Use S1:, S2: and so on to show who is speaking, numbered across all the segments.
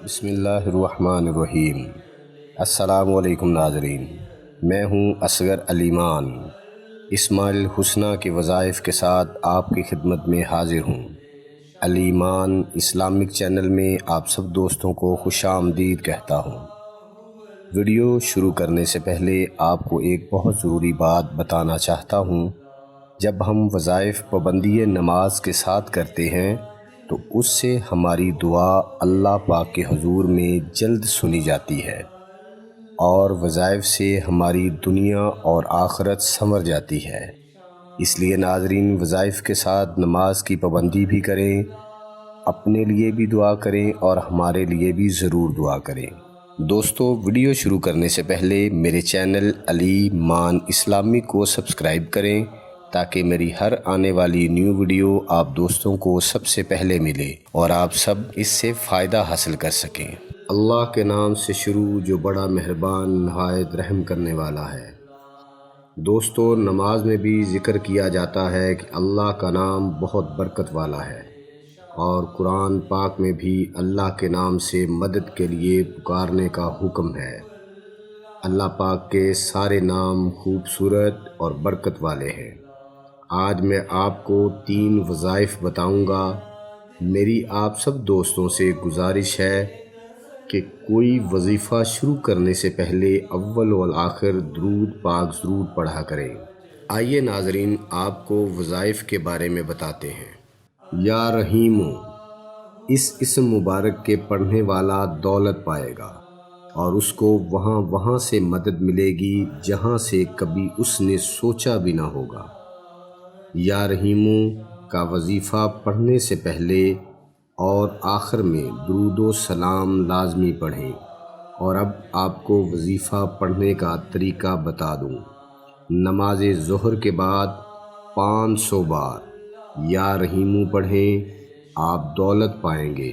S1: بسم اللہ الرحمن الرحیم۔ السلام علیکم ناظرین، میں ہوں اصغر علی مان، اسماعیل حسنہ کے وظائف کے ساتھ آپ کی خدمت میں حاضر ہوں۔ علی مان اسلامک چینل میں آپ سب دوستوں کو خوش آمدید کہتا ہوں۔ ویڈیو شروع کرنے سے پہلے آپ کو ایک بہت ضروری بات بتانا چاہتا ہوں۔ جب ہم وظائف پابندی نماز کے ساتھ کرتے ہیں تو اس سے ہماری دعا اللہ پاک کے حضور میں جلد سنی جاتی ہے اور وظائف سے ہماری دنیا اور آخرت سنور جاتی ہے۔ اس لیے ناظرین، وظائف کے ساتھ نماز کی پابندی بھی کریں، اپنے لیے بھی دعا کریں اور ہمارے لیے بھی ضرور دعا کریں۔ دوستو، ویڈیو شروع کرنے سے پہلے میرے چینل علی مان اسلامک کو سبسکرائب کریں تاکہ میری ہر آنے والی نیو ویڈیو آپ دوستوں کو سب سے پہلے ملے اور آپ سب اس سے فائدہ حاصل کر سکیں۔ اللہ کے نام سے شروع جو بڑا مہربان نہایت رحم کرنے والا ہے۔ دوستو، نماز میں بھی ذکر کیا جاتا ہے کہ اللہ کا نام بہت برکت والا ہے، اور قرآن پاک میں بھی اللہ کے نام سے مدد کے لیے پکارنے کا حکم ہے۔ اللہ پاک کے سارے نام خوبصورت اور برکت والے ہیں۔ آج میں آپ کو 3 وظائف بتاؤں گا۔ میری آپ سب دوستوں سے گزارش ہے کہ کوئی وظیفہ شروع کرنے سے پہلے اول والآخر درود پاک ضرور پڑھا کریں۔ آئیے ناظرین، آپ کو وظائف کے بارے میں بتاتے ہیں۔ یا رحیمو، اس اسم مبارک کے پڑھنے والا دولت پائے گا اور اس کو وہاں سے مدد ملے گی جہاں سے کبھی اس نے سوچا بھی نہ ہوگا۔ یا رحیمو کا وظیفہ پڑھنے سے پہلے اور آخر میں درود و سلام لازمی پڑھیں۔ اور اب آپ کو وظیفہ پڑھنے کا طریقہ بتا دوں۔ نماز ظہر کے بعد 500 بار یا رحیمو پڑھیں، آپ دولت پائیں گے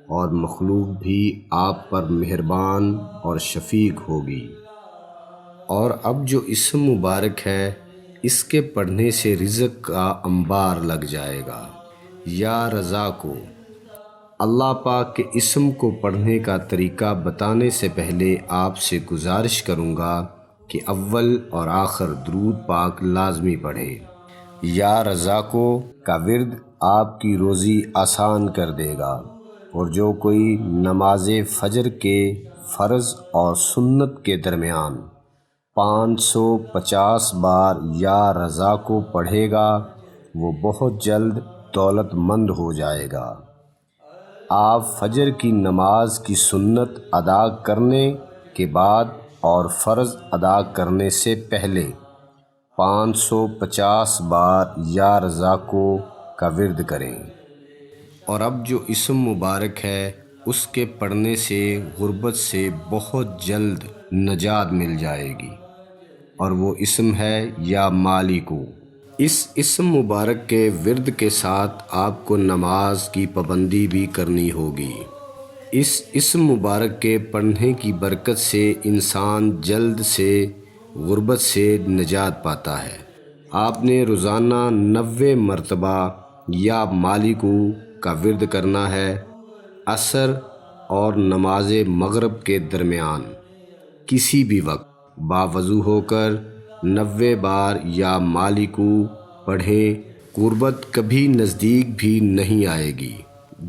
S1: اور مخلوق بھی آپ پر مہربان اور شفیق ہوگی۔ اور اب جو اسم مبارک ہے، اس کے پڑھنے سے رزق کا انبار لگ جائے گا۔ یا رضا کو، اللہ پاک کے اسم کو پڑھنے کا طریقہ بتانے سے پہلے آپ سے گزارش کروں گا کہ اول اور آخر درود پاک لازمی پڑھیں۔ یا رضا کو کا ورد آپ کی روزی آسان کر دے گا، اور جو کوئی نماز فجر کے فرض اور سنت کے درمیان 550 بار یا رضا کو پڑھے گا، وہ بہت جلد دولت مند ہو جائے گا۔ آپ فجر کی نماز کی سنت ادا کرنے کے بعد اور فرض ادا کرنے سے پہلے 550 بار یا رضا کو کا ورد کریں۔ اور اب جو اسم مبارک ہے، اس کے پڑھنے سے غربت سے بہت جلد نجات مل جائے گی، اور وہ اسم ہے یا مالکو۔ اس اسم مبارک کے ورد کے ساتھ آپ کو نماز کی پابندی بھی کرنی ہوگی۔ اس اسم مبارک کے پڑھنے کی برکت سے انسان جلد سے غربت سے نجات پاتا ہے۔ آپ نے روزانہ 90 مرتبہ یا مالکو کا ورد کرنا ہے۔ عصر اور نماز مغرب کے درمیان کسی بھی وقت باوضو ہو کر 90 بار یا مالکو پڑھیں، غربت کبھی نزدیک بھی نہیں آئے گی۔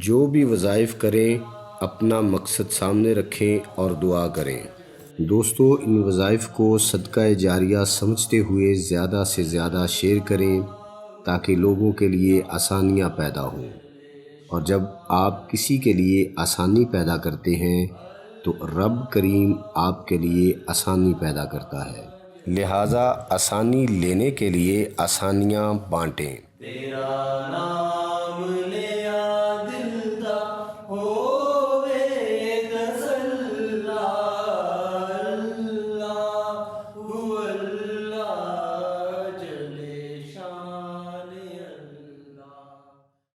S1: جو بھی وظائف کریں، اپنا مقصد سامنے رکھیں اور دعا کریں۔ دوستو، ان وظائف کو صدقہ جاریہ سمجھتے ہوئے زیادہ سے زیادہ شیئر کریں تاکہ لوگوں کے لیے آسانیاں پیدا ہوں، اور جب آپ کسی کے لیے آسانی پیدا کرتے ہیں تو رب کریم آپ کے لیے آسانی پیدا کرتا ہے۔ لہٰذا آسانی لینے کے لیے آسانیاں بانٹیں۔